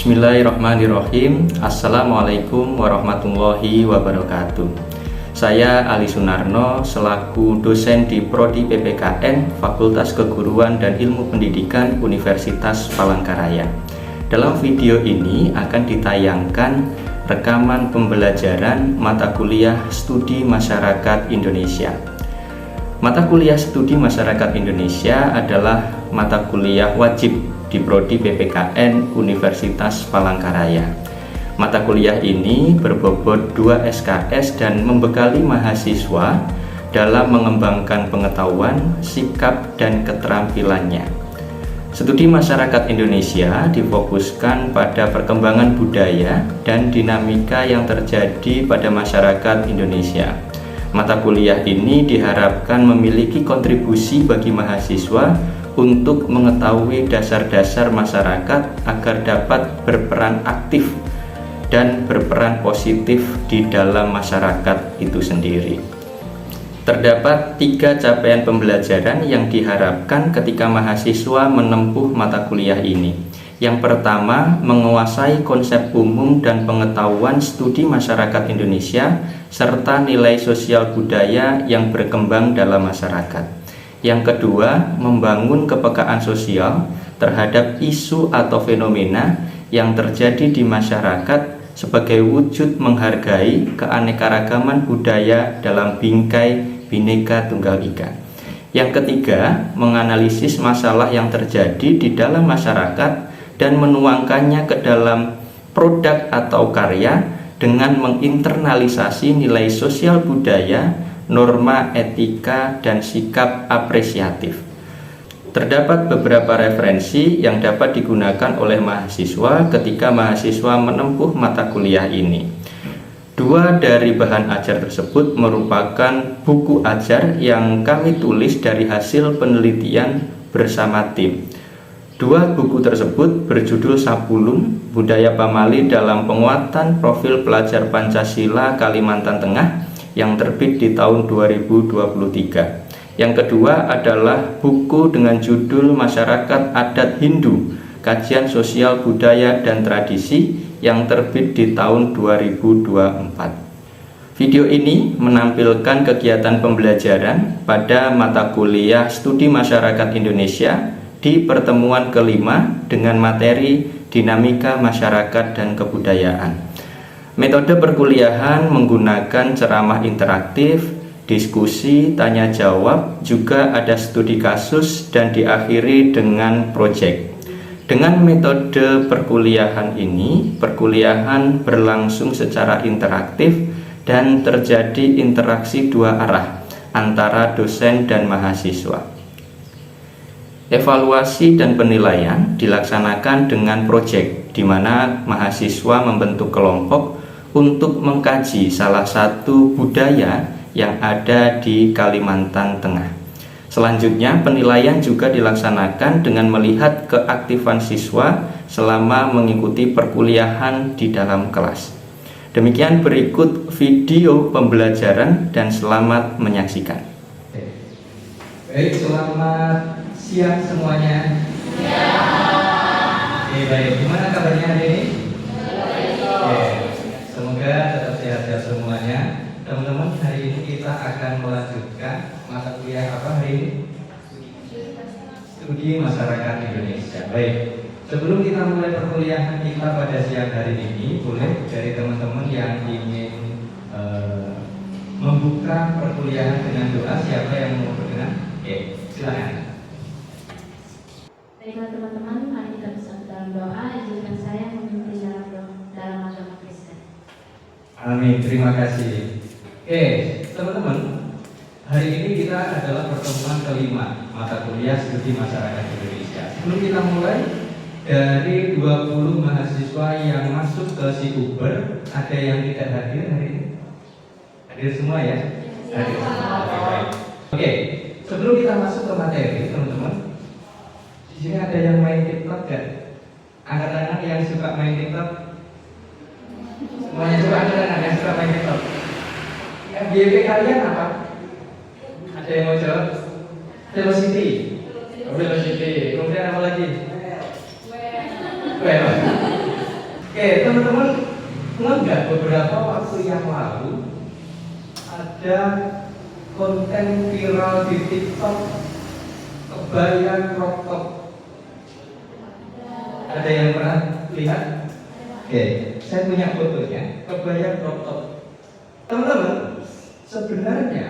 Bismillahirrahmanirrahim. Assalamualaikum warahmatullahi wabarakatuh. Saya Ali Sunarno selaku dosen di Prodi PPKN Fakultas Keguruan dan Ilmu Pendidikan Universitas Palangkaraya. Dalam video ini akan ditayangkan rekaman pembelajaran mata kuliah Studi Masyarakat Indonesia. Mata kuliah Studi Masyarakat Indonesia adalah mata kuliah wajib di Prodi PPKN Universitas Palangkaraya. Mata kuliah ini berbobot 2 SKS dan membekali mahasiswa dalam mengembangkan pengetahuan, sikap, dan keterampilannya. Studi Masyarakat Indonesia difokuskan pada perkembangan budaya dan dinamika yang terjadi pada masyarakat Indonesia. Mata kuliah ini diharapkan memiliki kontribusi bagi mahasiswa untuk mengetahui dasar-dasar masyarakat agar dapat berperan aktif dan berperan positif di dalam masyarakat itu sendiri. Terdapat 3 capaian pembelajaran yang diharapkan ketika mahasiswa menempuh mata kuliah ini. Yang pertama, menguasai konsep umum dan pengetahuan studi masyarakat Indonesia serta nilai sosial budaya yang berkembang dalam masyarakat. Yang kedua, membangun kepekaan sosial terhadap isu atau fenomena yang terjadi di masyarakat sebagai wujud menghargai keanekaragaman budaya dalam bingkai Bhinneka Tunggal Ika. Yang ketiga, menganalisis masalah yang terjadi di dalam masyarakat dan menuangkannya ke dalam produk atau karya dengan menginternalisasi nilai sosial budaya, norma etika, dan sikap apresiatif. Terdapat beberapa referensi yang dapat digunakan oleh mahasiswa ketika mahasiswa menempuh mata kuliah ini. 2 dari bahan ajar tersebut merupakan buku ajar yang kami tulis dari hasil penelitian bersama tim. 2 buku tersebut berjudul Sapulung, Budaya Pamali dalam Penguatan Profil Pelajar Pancasila Kalimantan Tengah yang terbit di tahun 2023. Yang kedua adalah buku dengan judul Masyarakat Adat Hindu, Kajian Sosial Budaya dan Tradisi yang terbit di tahun 2024. Video ini menampilkan kegiatan pembelajaran pada mata kuliah Studi Masyarakat Indonesia di pertemuan kelima dengan materi Dinamika Masyarakat dan Kebudayaan. Metode perkuliahan menggunakan ceramah interaktif, diskusi, tanya jawab, juga ada studi kasus dan diakhiri dengan proyek. Dengan metode perkuliahan ini, perkuliahan berlangsung secara interaktif dan terjadi interaksi 2 arah antara dosen dan mahasiswa. Evaluasi dan penilaian dilaksanakan dengan proyek, di mana mahasiswa membentuk kelompok untuk mengkaji salah satu budaya yang ada di Kalimantan Tengah. Selanjutnya, penilaian juga dilaksanakan dengan melihat keaktifan siswa selama mengikuti perkuliahan di dalam kelas. Demikian berikut video pembelajaran dan selamat menyaksikan. Baik, selamat siang semuanya. Baik, gimana kabarnya hari ini? Semoga tetap sehat-sehat semuanya. Teman-teman, hari ini kita akan melanjutkan mata kuliah apa hari ini? Studi Masyarakat Indonesia. Baik, sebelum kita mulai perkuliahan kita pada siang hari ini, boleh dari teman-teman yang ingin membuka perkuliahan dengan doa, siapa yang mau berkenan? Oke, silakan. Baiklah teman-teman, mari kita bersatu dalam doa. Izinkan saya memimpin dalam agama Kristen. Amin, terima kasih. Oke, teman-teman, hari ini kita adalah pertemuan kelima mata kuliah Studi Masyarakat Indonesia. Sebelum kita mulai, dari 20 mahasiswa yang masuk ke si Uber, ada yang tidak hadir hari ini? Hadir semua ya? Hadir semua. Oke, baik. Oke, sebelum kita masuk ke materi, teman-teman, di sini ada yang main TikTok gak? Angkat tangan yang suka main TikTok. Semuanya suka, angkat tangan yang suka main TikTok. FYP kalian apa? Ada yang mau jawab? Velocity. Velocity. Kemudian apa lagi? Well. teman-teman, enggak beberapa waktu yang lalu ada konten viral di TikTok kebaya crop top. Ada yang pernah lihat? Oke, saya punya fotonya, kebaya crop top. Teman-teman, sebenarnya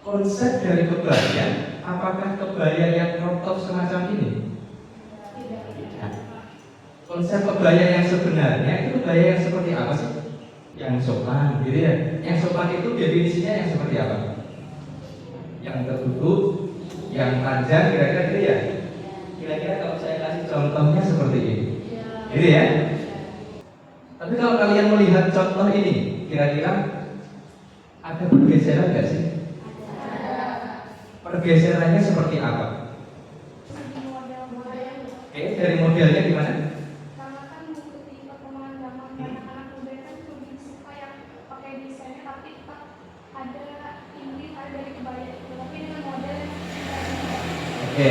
konsep dari kebaya, apakah kebaya yang crop top semacam ini? Konsep kebaya yang sebenarnya itu kebaya yang seperti apa sih? Yang sopan, gitu ya. Yang sopan itu definisinya yang seperti apa? Yang tertutup, yang panjang, kira-kira gitu ya. Kira-kira kalau saya kasih contohnya seperti ini, gitu ya. Tapi kalau kalian melihat contoh ini, kira-kira ada pergeseran nggak sih? Pergeserannya seperti apa? Oke, dari modelnya gimana? Oke,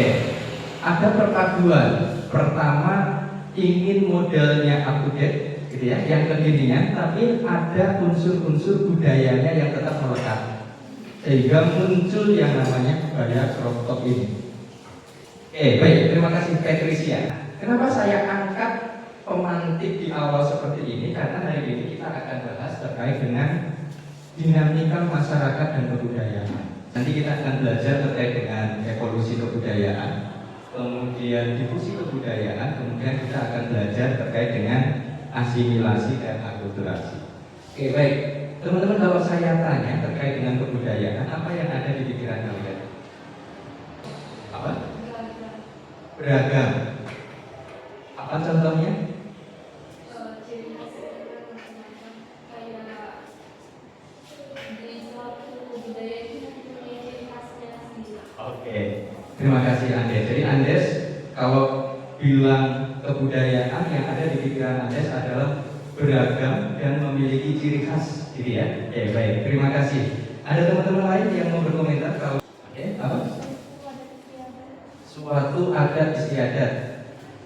ada perpaduan. Pertama, ingin modelnya up to date, gitu ya, yang kekinian, tapi ada unsur-unsur budayanya yang tetap melekat, sehingga muncul yang namanya kebaya crop top ini. Oke, baik, terima kasih Patricia. Kenapa saya angkat pemantik di awal seperti ini? Karena hari ini kita akan bahas terkait dengan dinamika masyarakat dan kebudayaan. Nanti kita akan belajar terkait dengan evolusi kebudayaan, kemudian difusi kebudayaan, kemudian kita akan belajar terkait dengan asimilasi dan akulturasi. Oke, baik. Teman-teman, kalau saya tanya terkait dengan kebudayaan, apa yang ada di pikiran kalian? Apa? Beragam. Apa contohnya? Oke, terima kasih Andes. Jadi Andes, kalau bilang kebudayaan yang ada di pikiran Andes adalah beragam dan memiliki ciri khas, gitu ya. Oke, baik, terima kasih. Ada teman-teman lain yang mau berkomentar kalau apa? Suatu adat istiadat.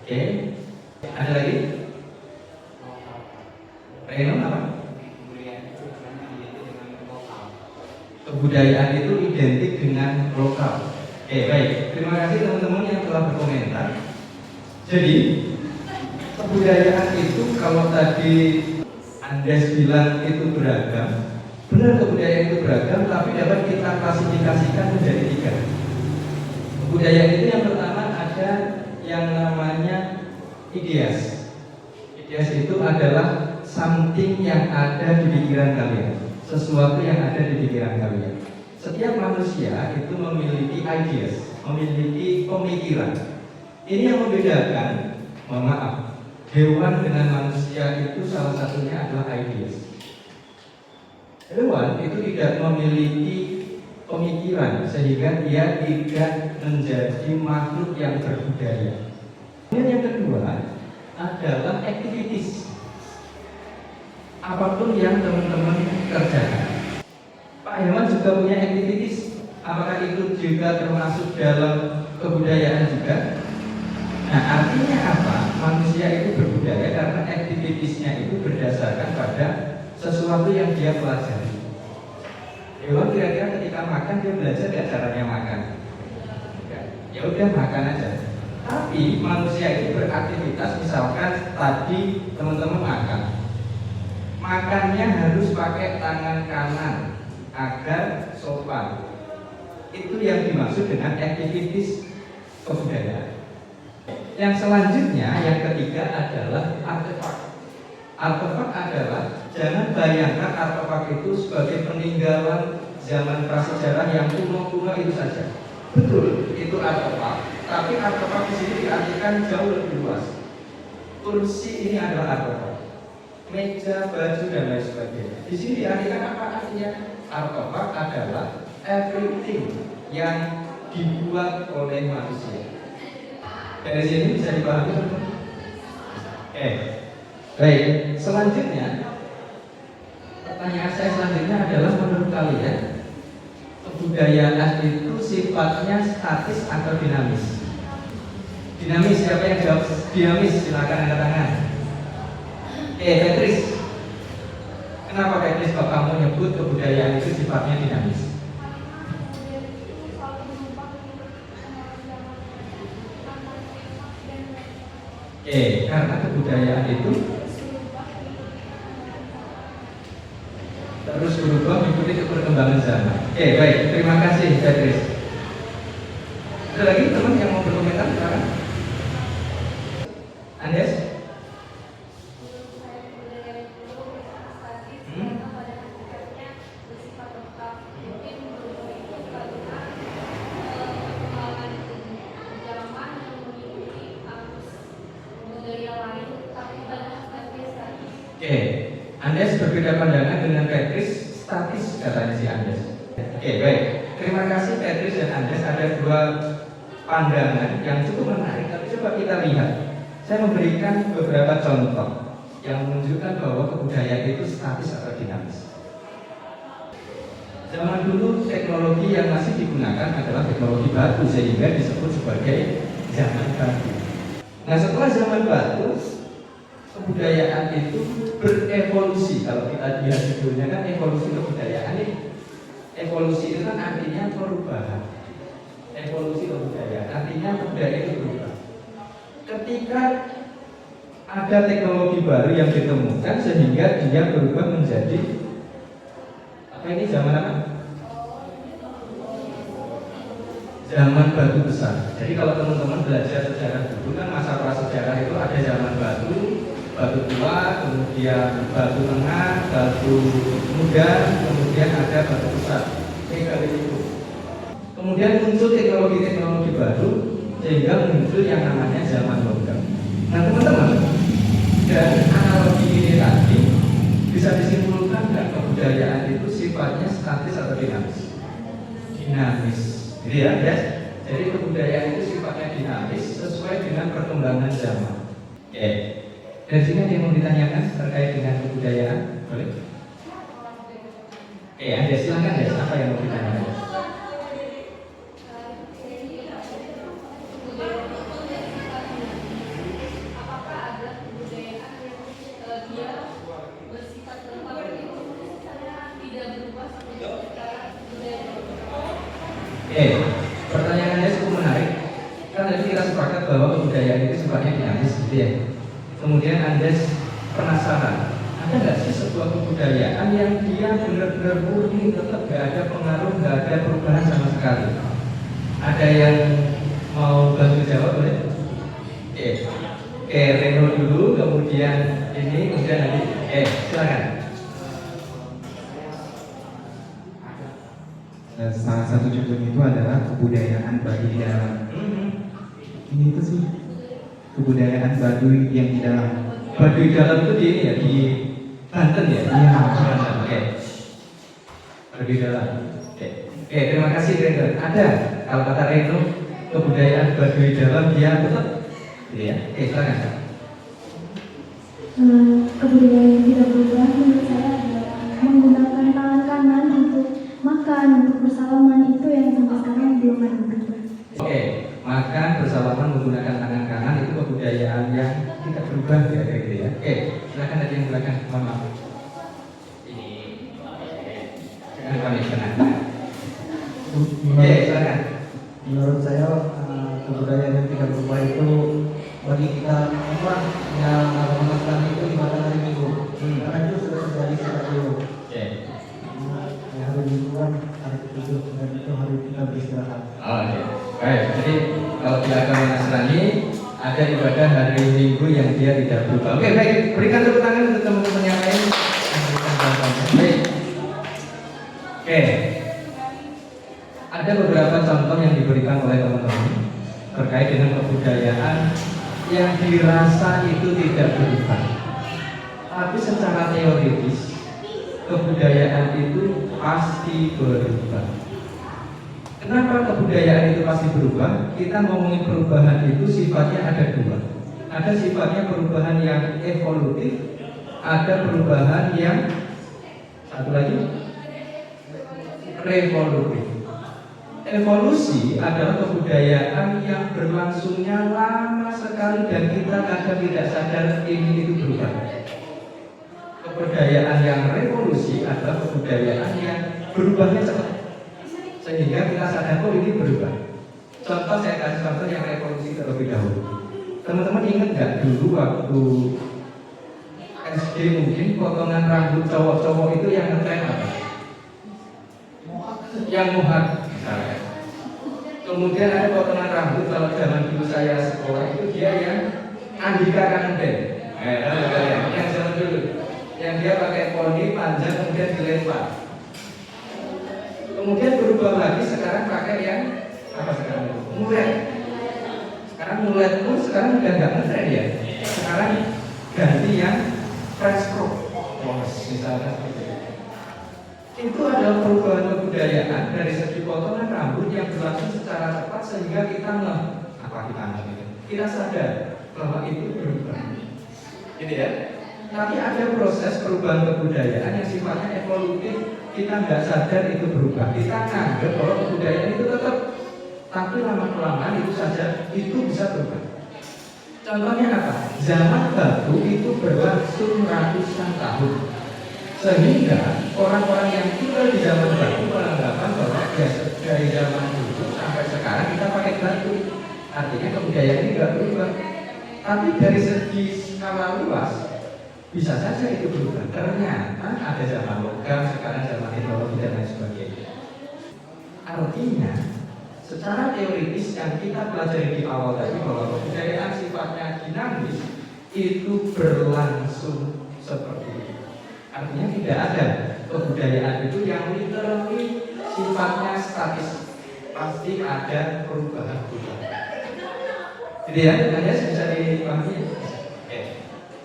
Oke, ada lagi? Reno apa? Kebudayaan itu identik dengan lokal. Baik, terima kasih teman-teman yang telah berkomentar. Jadi, kebudayaan itu kalau tadi Andes bilang itu beragam, benar kebudayaan itu beragam, tapi dapat kita klasifikasikan menjadi 3. Kebudayaan itu yang pertama ada yang namanya ideas. Ideas itu adalah something yang ada di pikiran kalian, sesuatu yang ada di pikiran kalian. Setiap manusia itu memiliki ideas, memiliki pemikiran. Ini yang membedakan, mohon maaf, hewan dengan manusia itu salah satunya adalah ideas. Hewan itu tidak memiliki pemikiran sehingga dia tidak menjadi makhluk yang berbudaya. Kemudian yang kedua adalah activities. Apapun yang teman-teman kerjakan. Pak Hewan juga punya activities. Apakah itu juga termasuk dalam kebudayaan juga? Nah, artinya apa? Manusia itu berbudaya karena activitiesnya itu berdasarkan pada sesuatu yang dia pelajari. Hewan kira-kira ketika makan dia belajar gak caranya makan? Ya udah makan aja. Tapi manusia itu beraktivitas, misalkan tadi teman-teman makan. Makannya harus pakai tangan kanan agar sopan. Itu yang dimaksud dengan activities kebudayaan. Yang selanjutnya, yang ketiga adalah artefak. Artefak adalah, jangan bayangkan artefak itu sebagai peninggalan zaman prasejarah yang kuno-kuno itu saja. Betul, itu artefak. Tapi artefak di sini diartikan jauh lebih luas. Kursi ini adalah artefak. Meja, baju dan lain sebagainya. Di sini diartikan apa artinya? Artefak adalah everything yang dibuat oleh manusia. Dari sini bisa dipahami. Baik. Selanjutnya, pertanyaan saya selanjutnya adalah menurut kalian kebudayaan itu sifatnya statis atau dinamis? Dinamis, siapa yang jawab? Dinamis, silakan angkat tangan. Petris, kenapa Petris kok kamu nyebut kebudayaan itu sifatnya dinamis? Karena kebudayaan itu terus berubah mengikuti perkembangan zaman. Baik, terima kasih Petris. Ada lagi teman yang mau berkomentar sekarang? Andes? Andes berbeda pandangan dengan Petris, statis katanya si Andes. Baik. Terima kasih Petris dan Andes. Ada dua pandangan yang cukup menarik, tapi coba kita lihat. Saya memberikan beberapa contoh yang menunjukkan bahwa kebudayaan itu statis atau dinamis. Zaman dulu teknologi yang masih digunakan adalah teknologi batu, sehingga disebut sebagai zaman batu. Nah, setelah zaman batu, kebudayaan itu berevolusi. Kalau kita lihat judulnya kan evolusi kebudayaan ini. Evolusi itu kan artinya perubahan. Evolusi kebudayaan artinya kebudayaan itu berubah. Ketika ada teknologi baru yang ditemukan sehingga dia berubah menjadi apa ini zaman apa? Zaman batu besar. Jadi kalau teman-teman belajar sejarah dulu kan masa prasejarah itu ada zaman batu tua, kemudian batu tengah, batu muda, kemudian ada batu besar. Itu. Kemudian muncul teknologi-teknologi baru sehingga muncul yang namanya zaman logam. Nah teman-teman, dari analogi ini tadi bisa disimpulkan nggak kebudayaan itu sifatnya statis atau dinamis? Dinamis. Jadi ya, guys. Jadi kebudayaan itu sifatnya dinamis sesuai dengan perkembangan zaman. Dari sini ada yang mau ditanyakan terkait dengan kebudayaan? Boleh? Anda silakan guys, apa yang mau ditanyakan? Pertanyaannya cukup menarik. Kan tadi kita sepakat bahwa kebudayaan itu sifatnya dinamis, gitu ya. Kemudian Anda penasaran, ada nggak sih sebuah kebudayaan yang dia benar-benar murni, tetap nggak ada pengaruh, nggak ada perubahan sama sekali? Ada yang mau bantu jawab boleh? Reno dulu, kemudian ini, kemudian nanti. Silakan. Salah satu contohnya itu adalah kebudayaan Baduy di dalam. Ini itu sih kebudayaan Baduy yang di dalam. Baduy dalam itu di ini ya, di Banten ya? Iya. Banten. Baduy dalam. Terima kasih Reno. Ada kalau kata Reno kebudayaan Baduy dalam dia tetap, ya? Silakan. Kebudayaan yang tidak berubah menurut saya adalah menggunakan tangan kanan untuk makan, untuk bersalaman, itu yang sampai sekarang belum ada berubah. Makan bersalaman menggunakan tangan kanan itu kebudayaan yang tidak berubah ya, kayak gitu ya. Silakan tadi yang belakang, mohon maaf. Ini, jangan panik, tenang. Silakan. Menurut saya kebudayaan yang tidak berubah itu bagi kita orang yang agama Islam itu ibadah hari Minggu. Karena itu sudah terjadi sejak dulu. Hari Minggu kan hari ketujuh dan itu hari kita beristirahat. Baik, jadi kalau di agama Nasrani ada ibadah hari Minggu yang dia tidak berubah. Baik, berikan tepuk tangan untuk teman-teman yang lain. Baik. Ada beberapa contoh yang diberikan oleh teman-teman terkait dengan kebudayaan yang dirasa itu tidak berubah. Tapi secara teoritis kebudayaan itu pasti berubah. Kenapa kebudayaan itu pasti berubah? Kita ngomongin perubahan itu sifatnya ada dua. Ada sifatnya perubahan yang evolutif, ada perubahan yang satu lagi revolutif. Evolusi adalah kebudayaan yang berlangsungnya lama sekali dan kita kadang tidak sadar ini itu berubah. kebudayaan yang revolusi adalah kebudayaan yang berubahnya cepat, sehingga kita sadar oh ini berubah. Contoh, saya kasih contoh yang revolusi terlebih dahulu. Teman-teman ingat nggak dulu waktu SD mungkin potongan rambut cowok-cowok itu yang ngetren apa? Yang mohak misalnya. Kemudian ada potongan rambut kalau zaman dulu saya sekolah itu dia yang Andika Kangen. Yang zaman dulu, yang dia pakai poni panjang kemudian dilempar. Kemudian berubah lagi sekarang pakai yang apa sekarang? Mulet. Sekarang mulet pun sekarang udah nggak ngetren ya. Sekarang ganti yang French crop, misalnya seperti itu. Itu adalah perubahan kebudayaan dari segi potongan rambut yang berlangsung secara cepat sehingga kita kita sadar bahwa itu berubah. Gitu ya. Tapi ada proses perubahan kebudayaan yang sifatnya evolutif. Kita nggak sadar itu berubah. Kita nganggap bahwa kebudayaan itu tetap, tapi lama-kelamaan itu saja itu bisa berubah. Contohnya apa? Zaman batu itu berlangsung ratusan tahun, sehingga orang-orang yang tinggal di zaman batu beranggapan bahwa dari zaman dulu sampai sekarang kita pakai batu, artinya kebudayaan ini nggak berubah. Tapi dari segi skala luas bisa saja itu berubah. Ternyata ada zaman logam, sekarang zaman teknologi dan lain sebagainya. Artinya secara teoritis yang kita pelajari di awal tadi bahwa kebudayaan sifatnya dinamis itu berlangsung seperti itu. Artinya tidak ada kebudayaan itu yang literally sifatnya statis, pasti ada perubahan. Jadi ya, hanya bisa dipahami. Oke.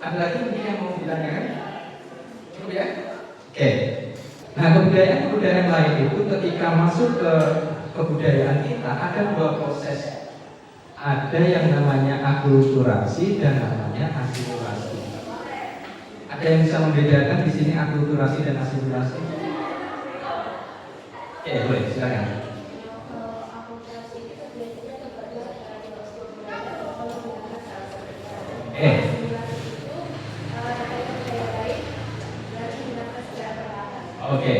Ada lagi mungkin yang mau ditanyakan? Cukup ya? Oke. Nah, kebudayaan lain itu ketika masuk ke kebudayaan kita ada dua proses. Ada yang namanya akulturasi dan namanya asimilasi. Ada yang bisa membedakan di sini akulturasi dan asimilasi? Oke, boleh, silakan. Oke.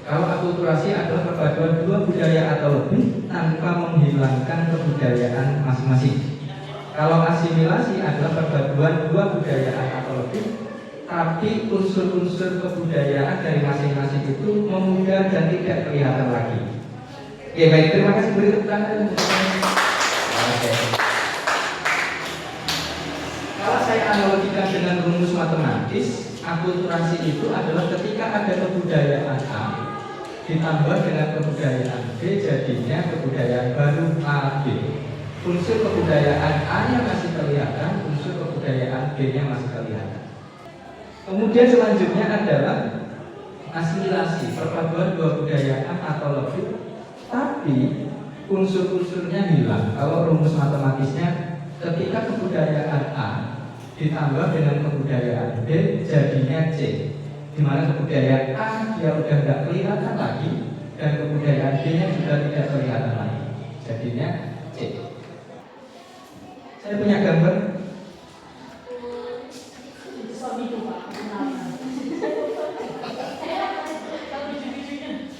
Kalau akulturasi adalah perpaduan dua budaya atau lebih tanpa menghilangkan kebudayaan masing-masing. Kalau asimilasi adalah perpaduan dua budaya atau lebih, tapi unsur-unsur kebudayaan dari masing-masing itu memudar dan tidak kelihatan lagi. Oke, baik, terima kasih. Beri tepuk tangan. Oke. Kalau saya analogikan dengan rumus matematis, akulturasi itu adalah ketika ada kebudayaan A ditambah dengan kebudayaan B, jadinya kebudayaan baru A B. Unsur kebudayaan A-nya masih kelihatan, unsur kebudayaan B-nya masih kelihatan. Kemudian selanjutnya adalah asimilasi, perpaduan dua kebudayaan atau lebih, tapi unsur-unsurnya hilang. Kalau rumus matematisnya, ketika kebudayaan A ditambah dengan kebudayaan B, jadinya C. Di mana kebudayaan A dia udah nggak kelihatan lagi dan kebudayaan B-nya juga tidak kelihatan lagi, jadinya C. Saya punya gambar.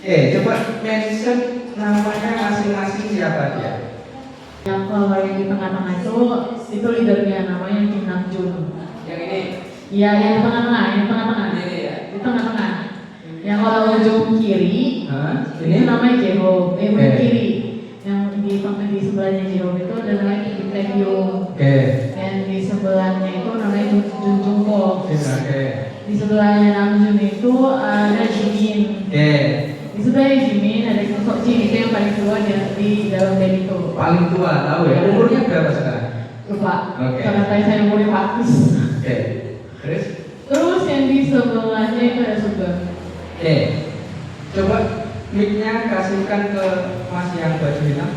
Coba mention namanya masing-masing siapa dia? Yang kalau yang di tengah-tengah itu leadernya namanya Kim Namjoon. Yang ini? Iya, yang di tengah-tengah, Ini ya? Di tengah-tengah. Yang kalau ujung kiri, Ini itu namanya Jeho. Ujung kiri. Yang di sebelahnya Jeho itu ada namanya Kim Tae Hyung. Yang di sebelahnya itu namanya Jun Jungkook. Di sebelahnya Namjoon itu ada Jimin. Di sebelahnya Jimin ada sosok Jin, itu yang paling tua di dalam band itu. Paling tua, tahu ya? Umurnya berapa sekarang? Lupa. Karena tadi saya umurnya 400. Terus yang di sebelahnya itu ada Sugeng. Coba mic-nya kasihkan ke Mas yang baju hitam.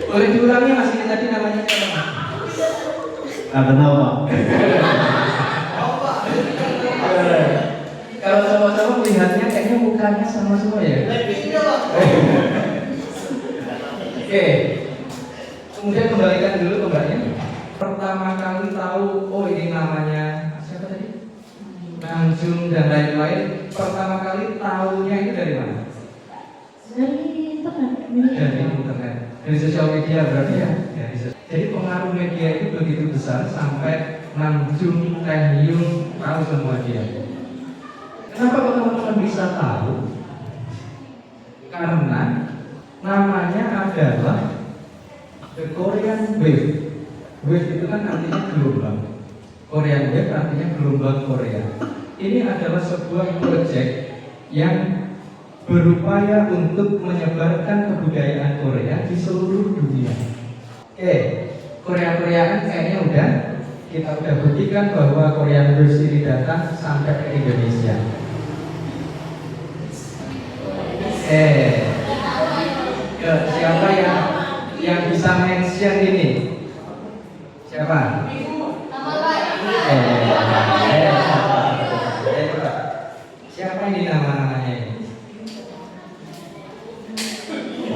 Boleh diulangi Mas, ini tadi namanya siapa? Ada nama. Kalau sama-sama melihatnya kayaknya mukanya sama semua ya. Kemudian kembalikan dulu ke mbaknya. Pertama kali tahu, oh ini namanya siapa Namjoon dan lain-lain pertama kali tahunya itu dari mana? Dari internet. Dari internet, dari sosial media berarti ya. Jadi pengaruh media itu begitu besar sampai Namjoon, Taehyung tahu semua dia. Kenapa teman-teman bisa tahu? Karena namanya adalah The Korean Wave. Wave itu kan artinya gelombang. Korean Wave artinya gelombang Korea. Ini adalah sebuah proyek yang berupaya untuk menyebarkan kebudayaan Korea di seluruh dunia. Korea-Koreaan kayaknya kita udah buktikan bahwa Korean Wave ini datang sampai ke Indonesia. Siapa yang bisa mention ini? Siapa? Siapa ini nama-namanya ini?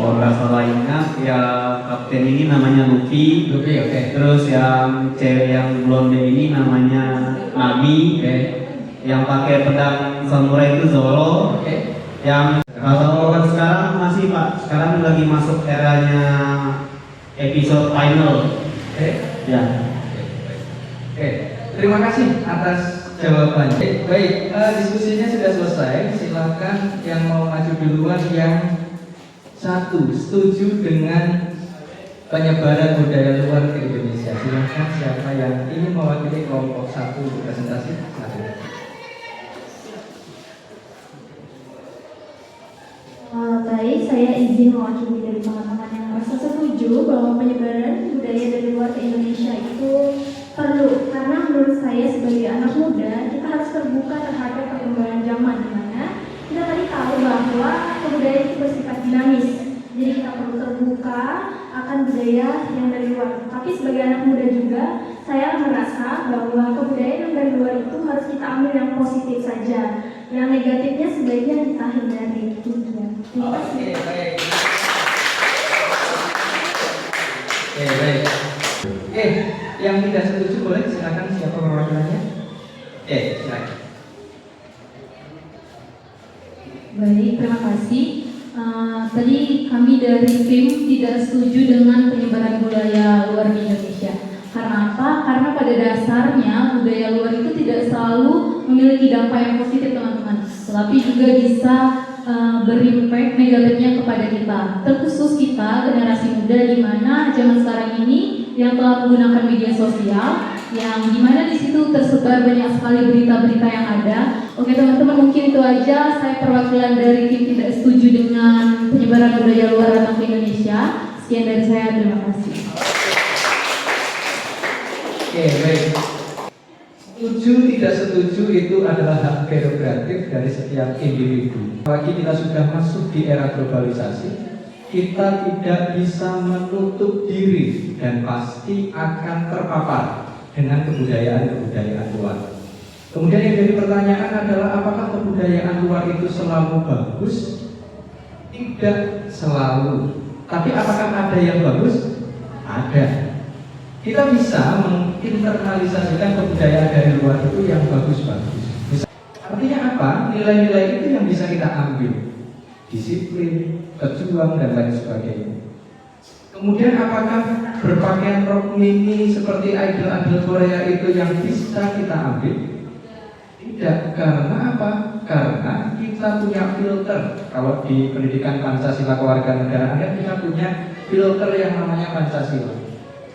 Oh, nggak salah ingat ya, kapten ini namanya Luffy. Luffy, oke. Terus yang cewek yang blonde ini namanya Nami. Oke. Yang pakai pedang samurai itu Zoro. Oke. Yang kalau sekarang masih Pak, sekarang lagi masuk eranya episode final. Oke. Ya. Oke. Terima kasih atas jawabannya. Baik, diskusinya sudah selesai. Silakan yang mau maju duluan yang satu setuju dengan penyebaran budaya luar ke Indonesia. Silakan siapa yang ingin mewakili kelompok satu untuk presentasi. Silakan. Baik, saya izin mewakili dari teman-teman yang merasa setuju bahwa penyebaran budaya dari luar ke Indonesia itu perlu, karena menurut saya sebagai anak muda kita harus terbuka terhadap perkembangan zaman, di mana kita tadi tahu bahwa kebudayaan itu bersifat dinamis, jadi kita perlu terbuka akan budaya yang dari luar. Tapi sebagai anak muda juga saya merasa bahwa kebudayaan yang dari luar itu harus kita ambil yang positif saja, yang negatifnya sebaiknya kita hindari. Terima kasih. Baik. Yang tidak setuju boleh silakan, siapa perwakilannya? Silakan. Baik, terima kasih. Tadi kami dari tim tidak setuju dengan penyebaran budaya luar di Indonesia. Karena apa? Karena pada dasarnya budaya luar itu tidak selalu memiliki dampak yang positif, teman-teman, tetapi juga bisa berimpact negatifnya kepada kita, terkhusus kita generasi muda, di mana zaman sekarang ini yang telah menggunakan media sosial, yang dimana di situ tersebar banyak sekali berita-berita yang ada. Oke teman-teman, mungkin itu aja saya perwakilan dari tim tidak setuju dengan penyebaran budaya luar datang ke Indonesia. Sekian dari saya, terima kasih. Baik. Setuju tidak setuju itu adalah hak prerogatif dari setiap individu. Apalagi kita sudah masuk di era globalisasi, kita tidak bisa menutup diri dan pasti akan terpapar dengan kebudayaan-kebudayaan luar. Kemudian yang jadi pertanyaan adalah apakah kebudayaan luar itu selalu bagus? Tidak selalu. Tapi apakah ada yang bagus? Ada. Kita bisa menginternalisasikan kebudayaan dari luar itu yang bagus-bagus. Artinya apa? Nilai-nilai itu yang bisa kita ambil. Disiplin, berjuang, dan lain sebagainya. Kemudian apakah berpakaian rok mini seperti idol-idol Korea itu yang bisa kita ambil? Tidak. Karena apa? Karena kita punya filter. Kalau di pendidikan Pancasila kewarganegaraan kita punya filter yang namanya Pancasila.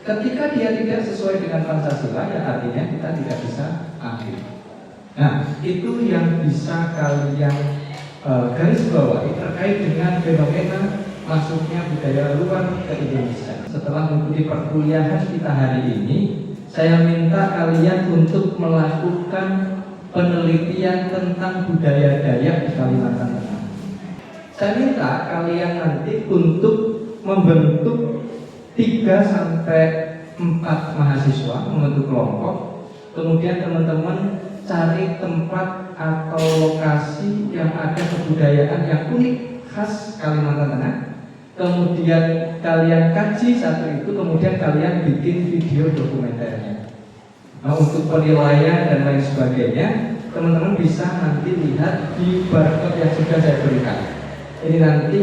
Ketika dia tidak sesuai dengan Pancasila, ya artinya kita tidak bisa ambil. Nah, itu yang bisa kalian garis bawahi terkait dengan fenomena masuknya budaya luar ke Indonesia. Setelah mengikuti perkuliahan kita hari ini, saya minta kalian untuk melakukan penelitian tentang budaya Dayak di Kalimantan Tengah. Saya minta kalian nanti untuk membentuk 3 sampai 4 mahasiswa membentuk kelompok. Kemudian teman-teman cari tempat atau lokasi yang ada kebudayaan yang unik khas Kalimantan Tengah. Kemudian kalian kaji satu itu, kemudian kalian bikin video dokumenternya. Nah, untuk penilaian dan lain sebagainya, teman-teman bisa nanti lihat di barcode yang sudah saya berikan. Ini nanti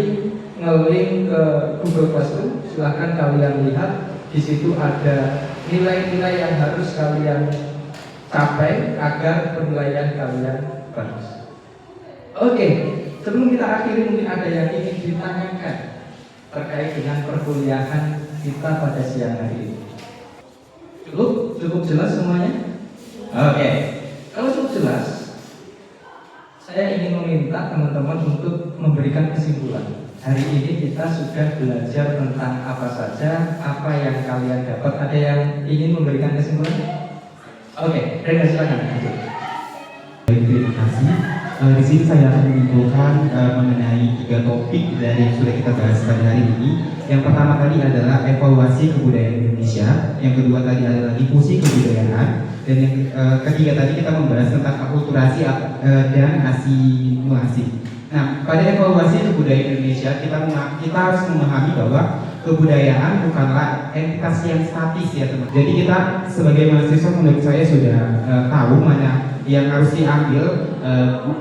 nge-link ke Google Classroom, silahkan kalian lihat. Di situ ada nilai-nilai yang harus kalian capai agar penilaian kalian bagus. Oke, sebelum kita akhiri mungkin ada yang ingin ditanyakan terkait dengan perkuliahan kita pada siang hari ini. Cukup jelas semuanya? Oke, kalau cukup jelas, saya ingin meminta teman-teman untuk memberikan kesimpulan. Hari ini kita sudah belajar tentang apa saja, apa yang kalian dapat. Ada yang ingin memberikan kesimpulan? Oke, Rena silakan. Baik, terima kasih. Di sini saya akan menyimpulkan mengenai 3 topik dari yang sudah kita bahas pada hari ini. Yang pertama tadi adalah evaluasi kebudayaan Indonesia, yang kedua tadi adalah difusi kebudayaan, dan yang ketiga tadi kita membahas tentang akulturasi dan asimilasi. Nah, pada evaluasi kebudayaan Indonesia kita harus memahami bahwa kebudayaan bukanlah entitas yang statis ya teman. Jadi kita sebagai mahasiswa menurut saya sudah tahu mana yang harus diambil,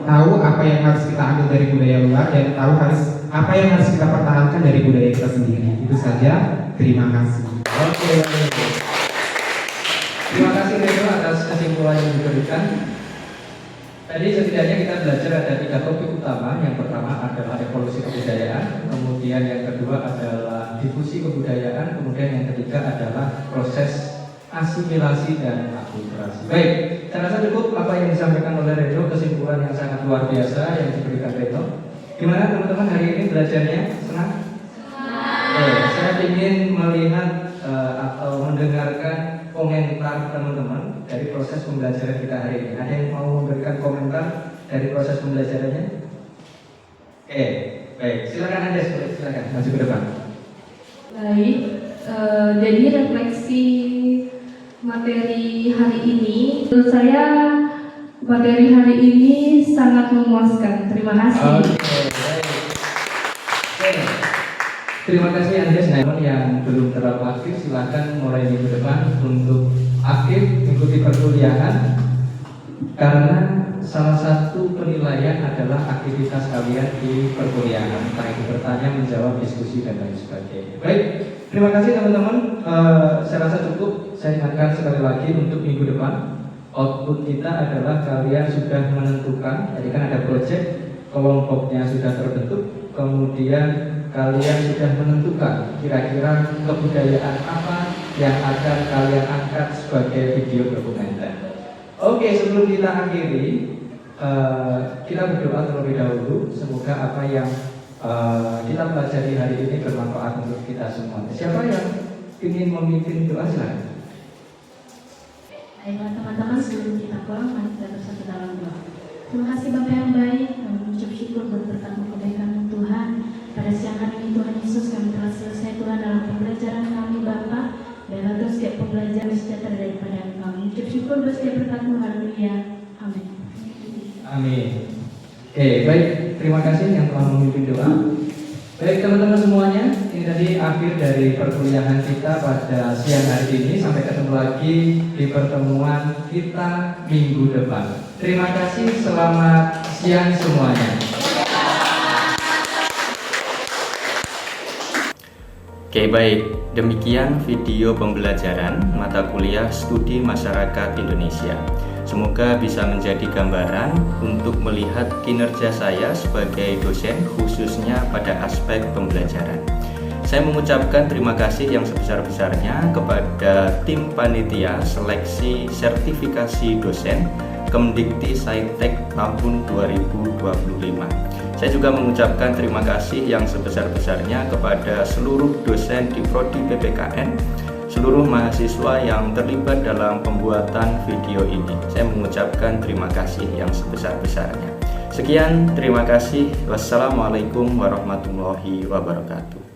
tahu apa yang harus kita ambil dari budaya luar, dan tahu apa yang harus kita pertahankan dari budaya kita sendiri. Itu saja. Terima kasih. Oke. Terima kasih Reno atas kesimpulan yang diberikan. Tadi setidaknya kita belajar ada 3 topik utama. Yang pertama adalah evolusi kebudayaan, kemudian yang kedua adalah difusi kebudayaan, kemudian yang ketiga adalah proses asimilasi dan akulturasi. Baik, saya rasa cukup apa yang disampaikan oleh Reno, kesimpulan yang sangat luar biasa yang diberikan Reno. Gimana teman-teman hari ini belajarnya? Senang? Saya ingin melihat atau mendengarkan komentar teman-teman dari proses pembelajaran kita hari ini. Ada yang mau memberikan komentar dari proses pembelajarannya? Oke, baik. Silakan Anda, silakan maju ke depan. Baik, jadi refleksi materi hari ini, menurut saya materi hari ini sangat memuaskan. Terima kasih. Oke. Terima kasih Andes. Nah, yang belum terlalu aktif silahkan mulai minggu depan untuk aktif mengikuti perkuliahan, karena salah satu penilaian adalah aktivitas kalian di perkuliahan, entah itu bertanya, menjawab, diskusi dan lain sebagainya. Baik, terima kasih teman-teman. Saya rasa cukup. Saya ingatkan sekali lagi untuk minggu depan output kita adalah kalian sudah menentukan. Jadi kan ada project, kelompoknya sudah terbentuk, kemudian kalian sudah menentukan kira-kira kebudayaan apa yang akan kalian angkat sebagai video dokumenter. Oke, sebelum kita akhiri, kita berdoa terlebih dahulu. Semoga apa yang kita pelajari hari ini bermanfaat untuk kita semua. Siapa yang ingin memimpin doa silakan. Baiklah teman-teman, sebelum kita pulang, mari kita bersatu dalam doa. Terima kasih Bapak yang baik, kami mengucap syukur buat berkat-Mu kebaikan Tuhan. Pada siang hari ini Tuhan Yesus, kami telah selesai Tuhan dalam pembelajaran kami Bapa. Biarlah terus setiap pembelajaran sejahtera daripada Engkau. Mengucap syukur buat setiap berkat-Mu, haleluya. Amin. Amin. Oke, baik. Terima kasih yang telah memimpin doa. Baik teman-teman semuanya, ini tadi akhir dari perkuliahan kita pada siang hari ini. Sampai ketemu lagi di pertemuan kita minggu depan. Terima kasih, selamat siang semuanya. Oke, baik. Demikian video pembelajaran mata kuliah Studi Masyarakat Indonesia. Semoga bisa menjadi gambaran untuk melihat kinerja saya sebagai dosen, khususnya pada aspek pembelajaran. Saya mengucapkan terima kasih yang sebesar-besarnya kepada tim panitia seleksi sertifikasi dosen Kemdikti Saintek tahun 2025. Saya juga mengucapkan terima kasih yang sebesar-besarnya kepada seluruh dosen di Prodi PPKN, seluruh mahasiswa yang terlibat dalam pembuatan video ini. Saya mengucapkan terima kasih yang sebesar-besarnya. Sekian, terima kasih. Wassalamualaikum warahmatullahi wabarakatuh.